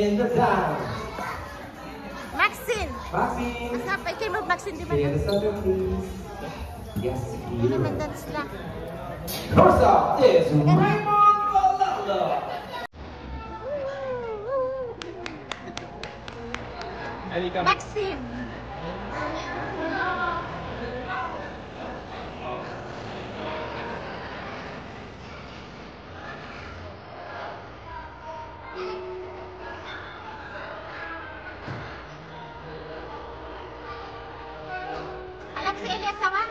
in the dance. Maxine. Maxine. What's up? I came with Maxine, di ba? Stay in the center, please. Yes, Hindi naman dance lang. First up is Raymond Valella. Maxine. Alam si Elias sama?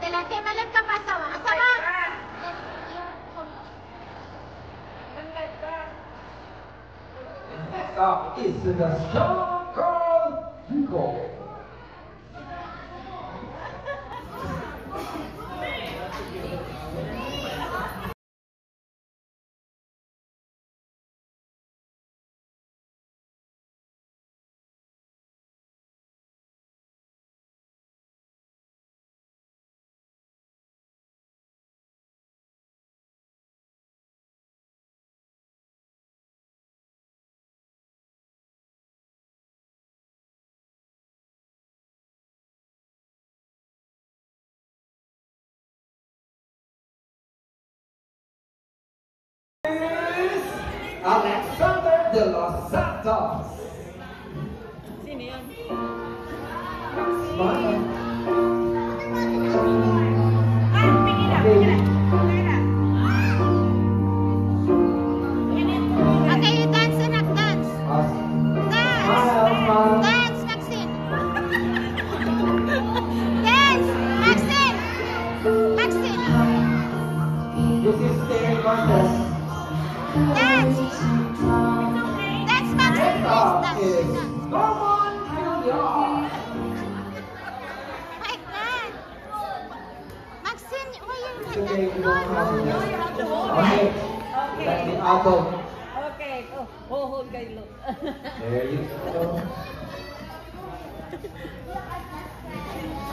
Adelante, malam ka pa sama. Asama? Next up is the Stone Cold Duco. Alexander de los Santos. Sino yun? Smile. Okay, you dance and not dance. Dance! Dance, Maxine! Dance! Maxine! Maxine! This is staring contest. Dance! Dance, Maxine! Next up Dance, is dance. Norman Villar. Like that. Maxine, why you like Today we that? don't No, have no, this. no. Okay. Let the adult. Okay. Oh, hold kayo. There you go.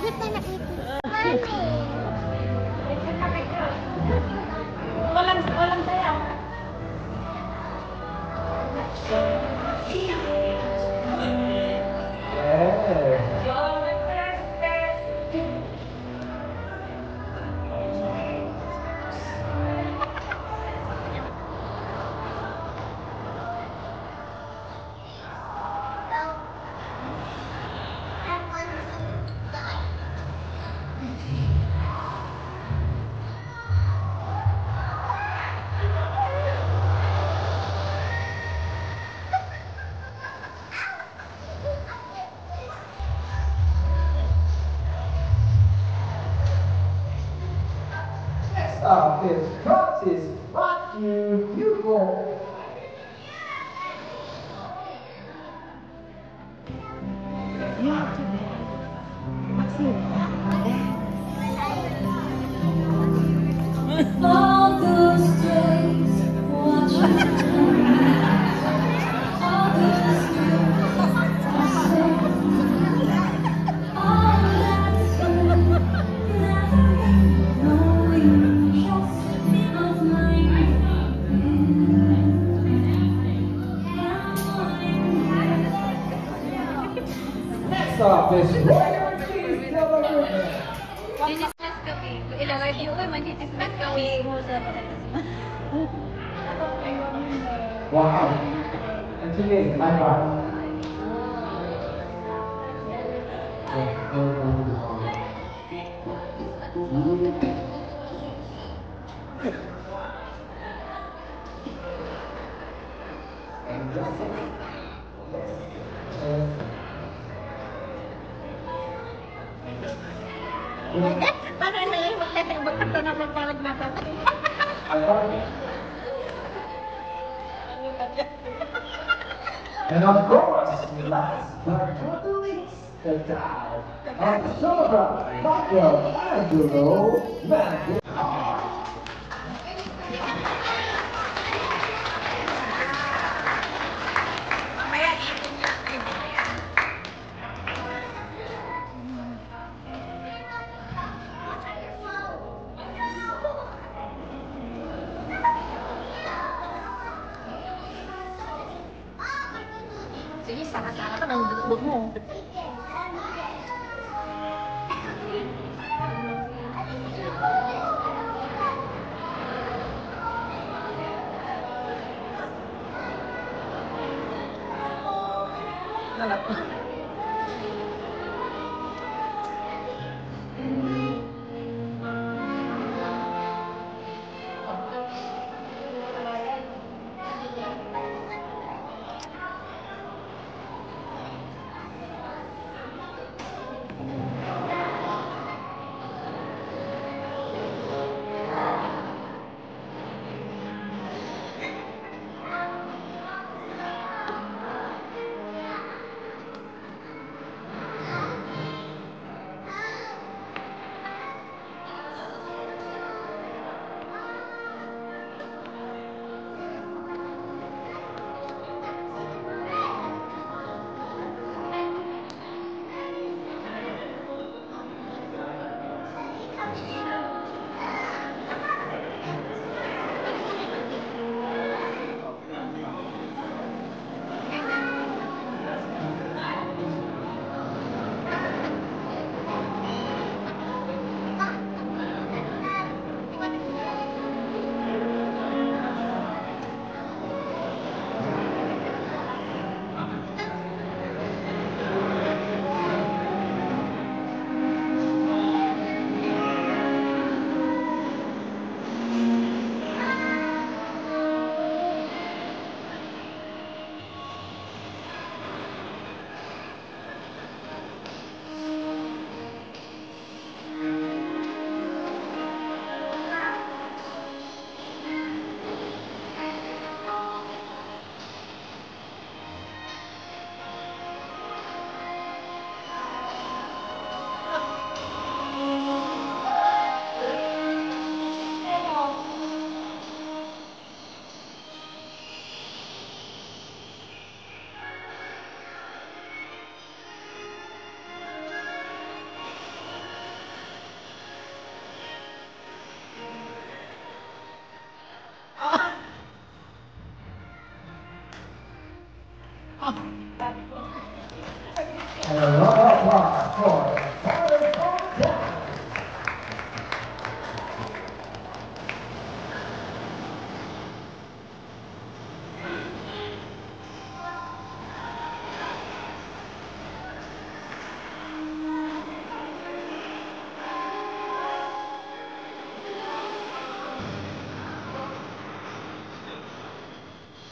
Wait na nakita. Walang sayaw. Yeah. Next up is Francis Matthew Hugo. All those days, watching all those years, I said, all that's good, never knowing just of mine. Next up is Royal Ortiz de la Luna. Dinismas kami. Ilagay niyo ko, mandinismas kami. Wow. And today, high five. And just Paano na yung magkata na magparag na sa And of course, last but not the least, the time of celebrate Michelangelo Mangione. And a round of applause for Father Tom.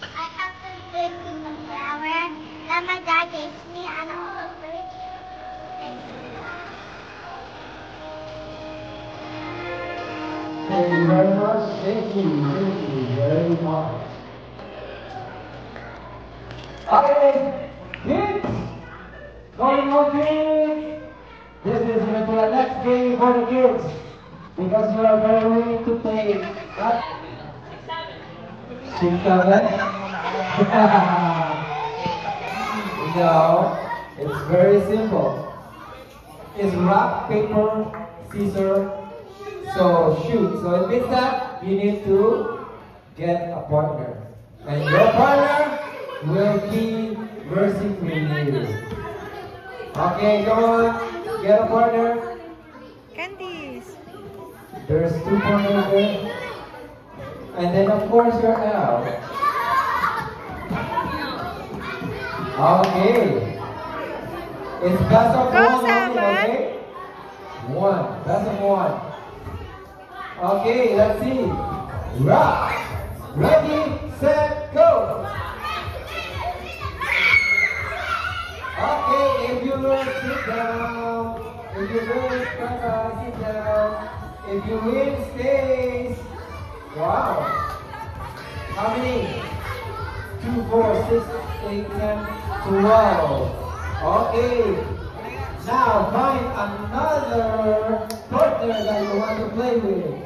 I have to take a shower, and my dad gave me an over. Thank you very much. Thank you very much. Okay, kids, going on kids. This is going to be the next game for the kids because you are very willing to play. Right? 6, 7. No, it's very simple. It's rock, paper, scissors. So shoot. So it means that you need to get a partner. And your partner will be versing with you. Okay, come on. Get a partner. Candies. There's 2 partners there. And then of course you're out. Okay. It's best of Go, 1 only, Simon. okay? 1. Best of 1. Okay, let's see. Rock. Ready, set, go. Okay, if you learn, sit down. If you learn, sit down. If you win, stay. Wow. How many? 2, 4, 6, 8, 10, 12. Okay. Now find another partner that you want to play with.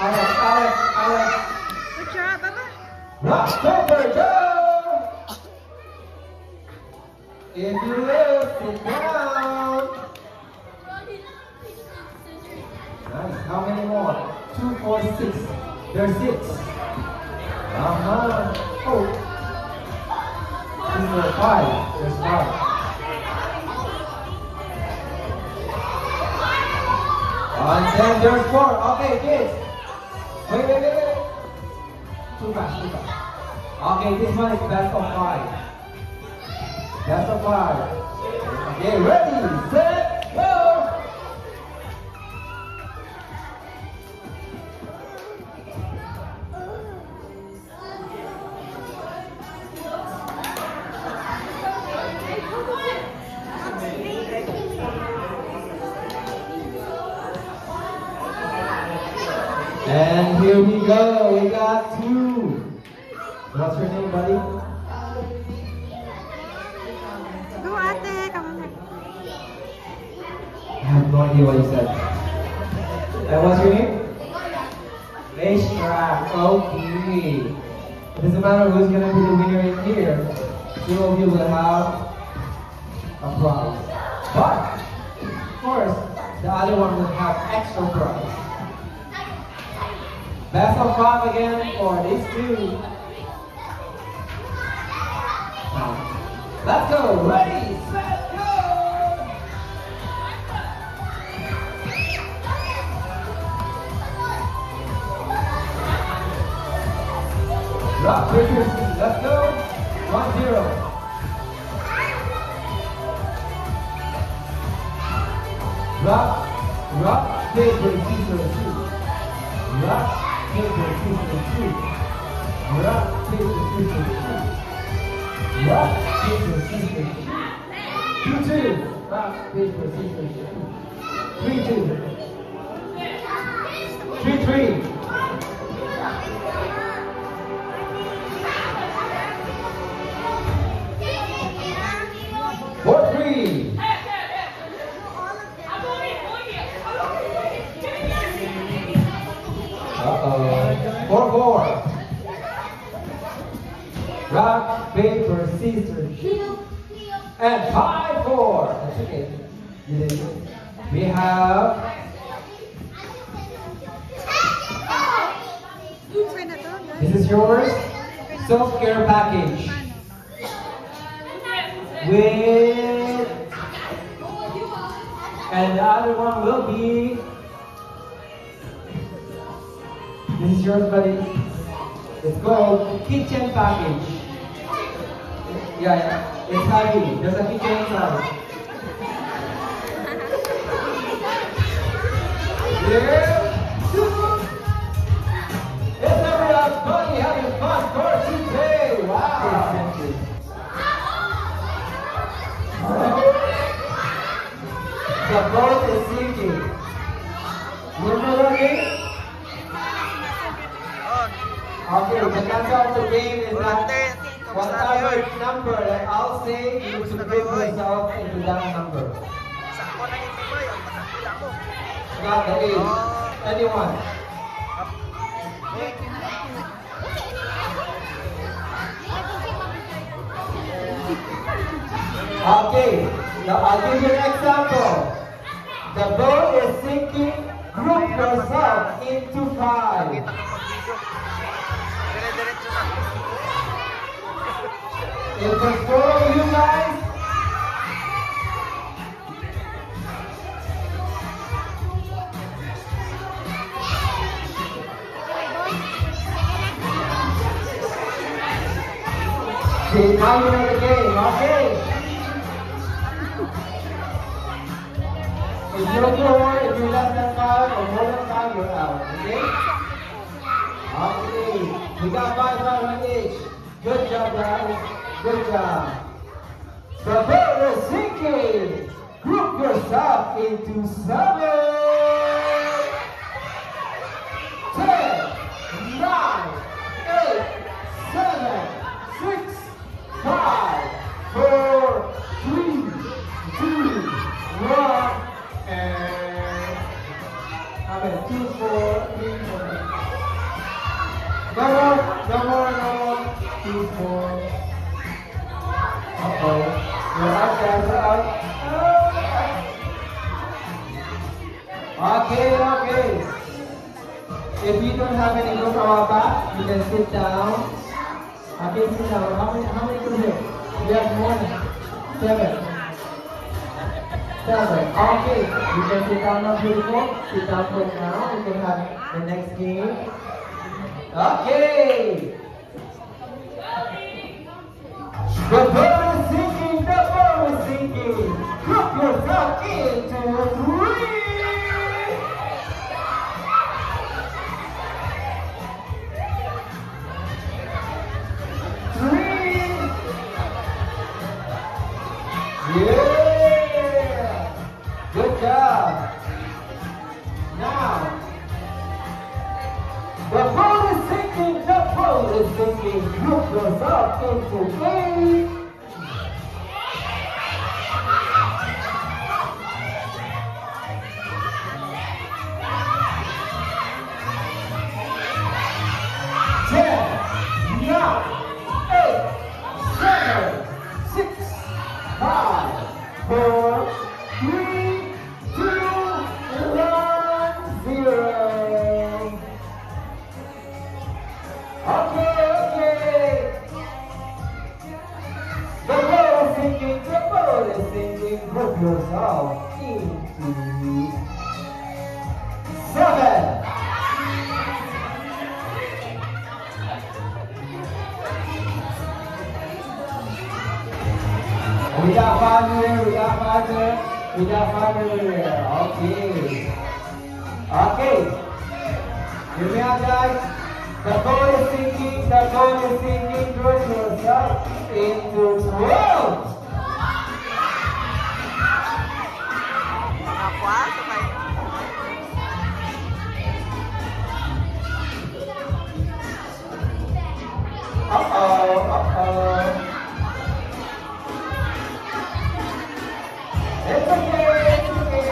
Alex. Good job, Baba. Rock, paper, go! If you lose, sit down. Nice. How many more? 2, 4, 6. There's 6. Oh. number 5. There's 5. And then there's 4. Okay, kids. Wait. Too fast. Okay, this one is best of 5. Best of 5. Okay, ready, set, go! And here we go, we got 2. What's your name, buddy? Go, ate. Come on. I have no idea what you said. And what's your name? Racetrack. Okay. It doesn't matter who's gonna be the winner in here. 2 of you will have a prize. But, of course, the other one will have extra prize. Best of 5 again for these 2. Let's go. Ready, set, go! Rock, paper, scissors. Let's go. 1-0. Rock, paper, scissors, shoot. Rock, paper, scissors, shoot. Rock, paper, scissors, shoot. Rock, paper, scissors, shoot. 2-2. Rock, paper, scissors, shoot. 3-2. 3-3. 4-3. Uh-oh. 4-4. Rock, paper, scissors, shoot. And 5-4. That's okay. We have this is yours. Self-care package. With and the other one will be this is yours, buddy. It's called kitchen package. Yeah, it's heavy. There's a kitchen inside. Yeah. It's everybody having fun for today. Wow. The boat is sinking. Remember that game? Okay, the answer of the game is that whatever number that I'll say, you should put yourself into that number. Got the age. Anyone? Okay, now I'll give you an example. The boat is sinking. Group yourself into 5. If there's 4 of you guys, see, now you know the game, okay? If you're 4, if you're less than 5 or more than 5, you're out, okay? Okay, we got 5 each. Good job, guys. Good job. The boat is sinking. Group yourself into 7, 10, 9, 8, 7, 6, 5, 4, 3, 2, 1, and how many? 2, 4, 3, 4. No more. 2, 4. Uh-oh. You're out, guys. You're out. Okay. If you don't have any book on our back, you can sit down. Okay, sit down. How many can here? We have more. 7. 7. Okay. You can sit down now, beautiful. Sit down for now. We can have the next game. Okay. The bird is sinking. The bird is sinking. Drop yourself into 3. Yeah! Good job! Now, the boat is sinking, the boat is sinking. Look yourself into 8. Put yourself into 7. We got 5 here, we got 5 there, we got 5 here. Okay. Okay. Hear me out, guys. The boat is sinking, the boat is sinking. Put yourself into 12. Uh-oh. It's okay, it's okay.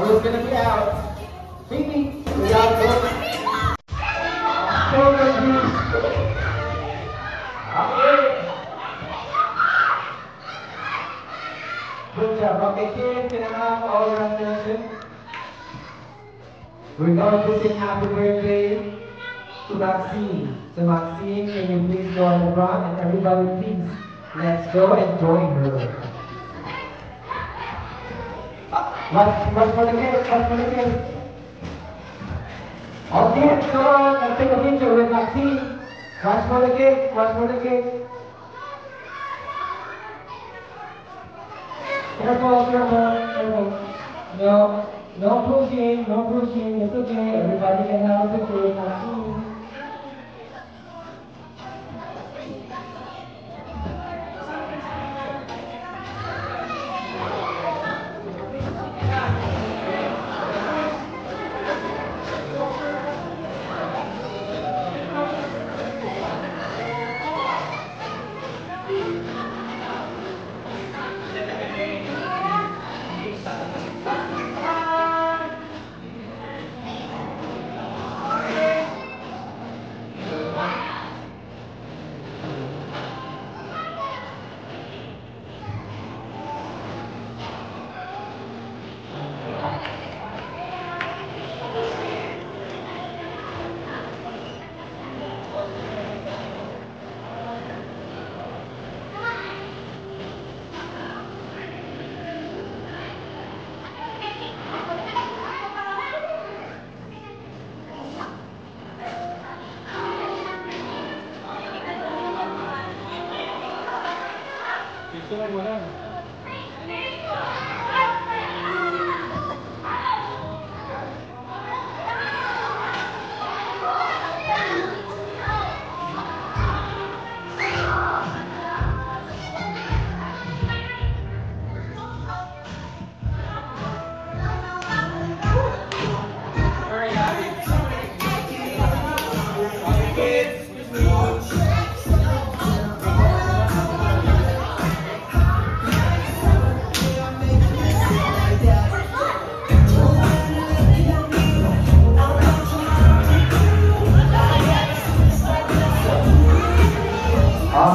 Who's gonna be out? Phoebe, we gotta go. Good job. Okay, kids, can I have all your attention? We're going to sing happy birthday to Maxine. So Maxine, can you please go on the front and everybody please, let's go and join her. Watch for the kids, watch for the kids. All kids, come on, let's take a picture with Maxine. Watch for the kids, watch for the kids. Careful, careful, careful. No pushing, it's okay. Everybody can have a picture with Maxine.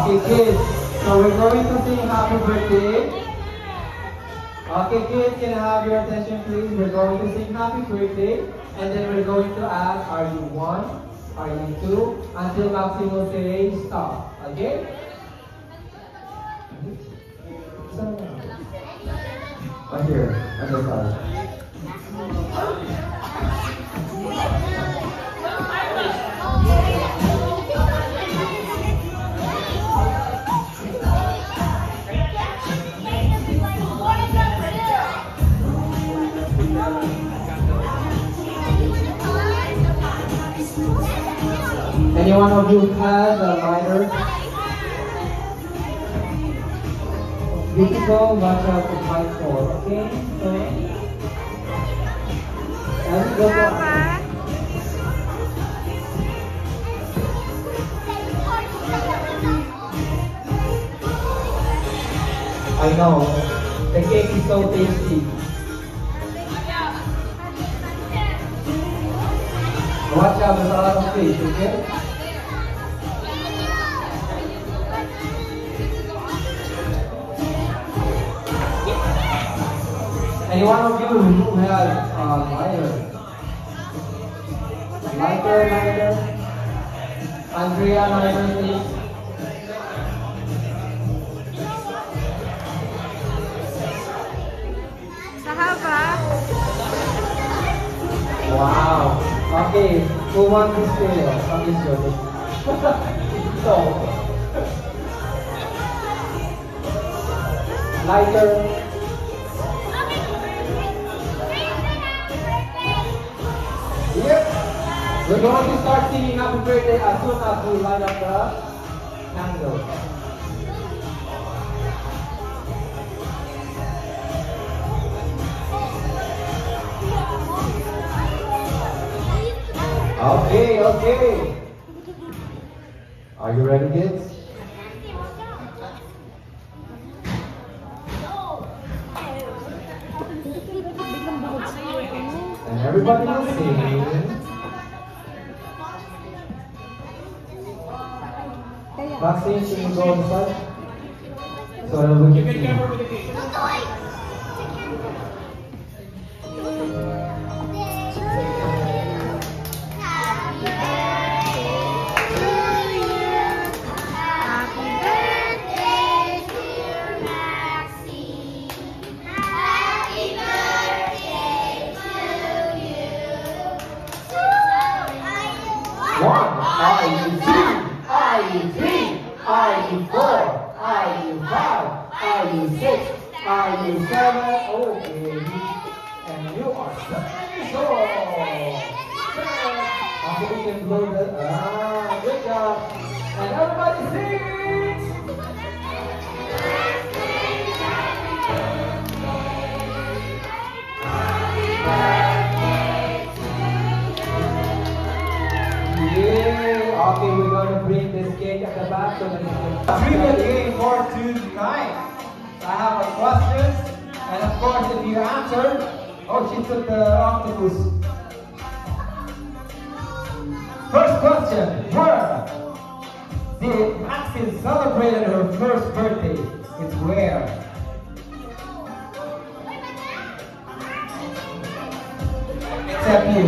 Okay, kids. So we're going to sing happy birthday. Okay, kids, can I have your attention, please? We're going to sing happy birthday, and then we're going to ask, are you one? Are you two? Until Maxine will say stop. Okay? Right here, on the side. Any one of you has a lighter? Beautiful, watch out for my fall, okay? So, let's go to I know, the cake is so tasty. Watch out, there's a lot of fish, okay? Any one of you who has lighter? Lighter. Andrea, lighter, please. Sahaba. Wow. Okay, who wants this tail? Okay, sure. So, lighter. Yep. We're going to start singing happy birthday as soon as we light up the candle. Okay. Are you ready, kids? And everybody will sing. Maxine, can you go inside? So that we can sing. Are you seven? Oh, baby. And you are special. Okay, we can blow the. Good job. And everybody sings. Yeah. Okay, we're gonna bring this cake at the back so that we can. Trivia game for tonight. I have a question, and of course, if you answer, oh, she took the octopus. First question: where did Maxine celebrate her first birthday? It's where? Except you.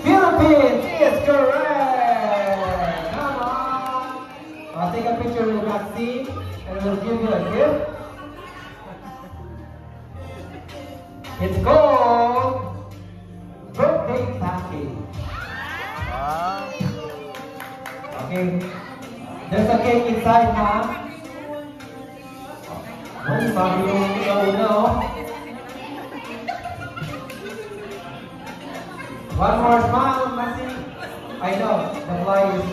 Philippines is correct. Come on. I'll take a picture with Maxine and we'll give you a gift. It's called birthday package. Okay. There's a cake inside, ma'am. Oh, mommy don't know. One more smile, Maxine. I know, the fly is.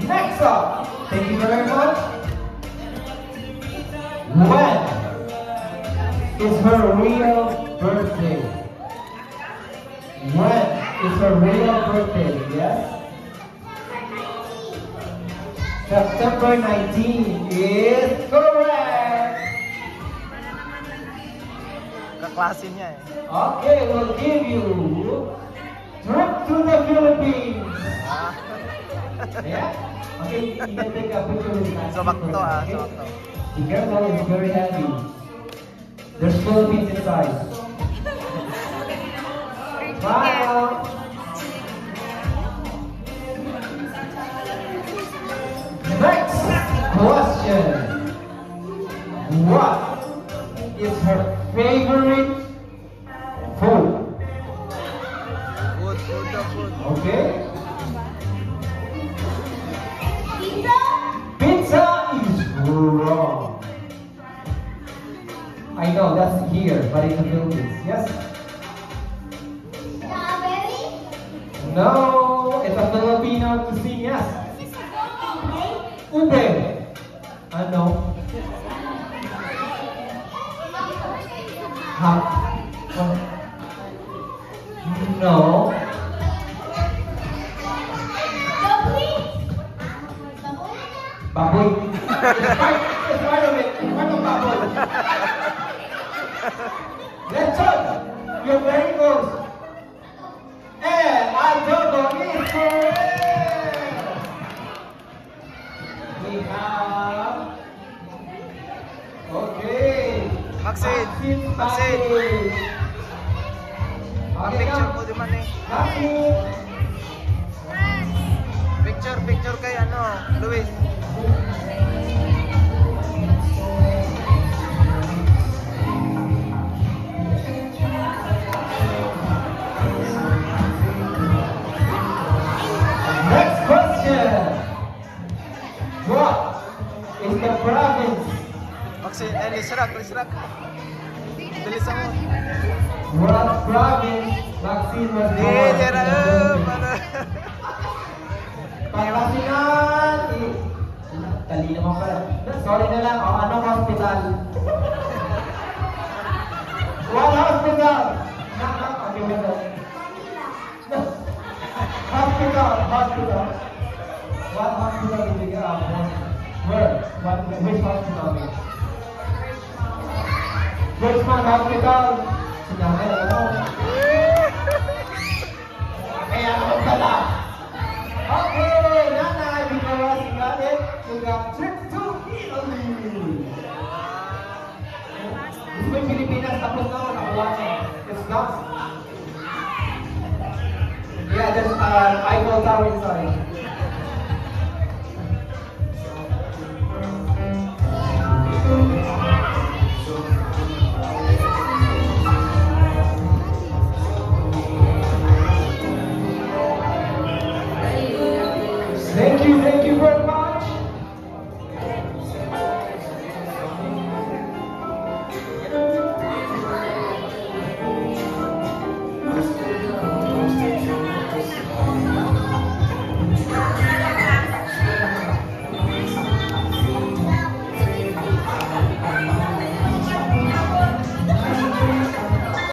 Next up, thank you very much. When is her real birthday? When is her real birthday? Yes? September 19 is correct. Kaklase niya eh. Okay, we'll give you to the Philippines. Yeah? Okay, you can take a picture with that. Sumakto sumakto. Be careful, it's very heavy. There's Philippines inside. Smile. Next question. What is her favorite food? Food. Okay. Pizza is wrong. I know that's here, but in the Philippines. Yes? No, it's a Filipino cuisine. Yes. Ube. Ano? Ha? No. Baboy. It's part of it. It's part of baboy. Lechon. You're very close. Adobo is correct. We have. Okay. Maxine. Okay, Picture mo di man eh. Maxine. Picture kay ano, Luis. Next question. What is the province? Maxine, Lisrak. Bilisan mo. What province Maxine was born? Pangasinan. Dali naman pala. Sorry na lang. Anong hospital? What hospital? Okay, wait up. Hospital. What hospital did you get out of? Where? Which hospital? Richmond Hospital. Sinabi na ano? Kaya naman pala. Okay, Nanay, because you got it, you got trip to Italy. Gusto yung Pilipinas, tapos na ako nakuha niya. It's not. Yeah, there's Eiffel Tower inside. Thank you very much.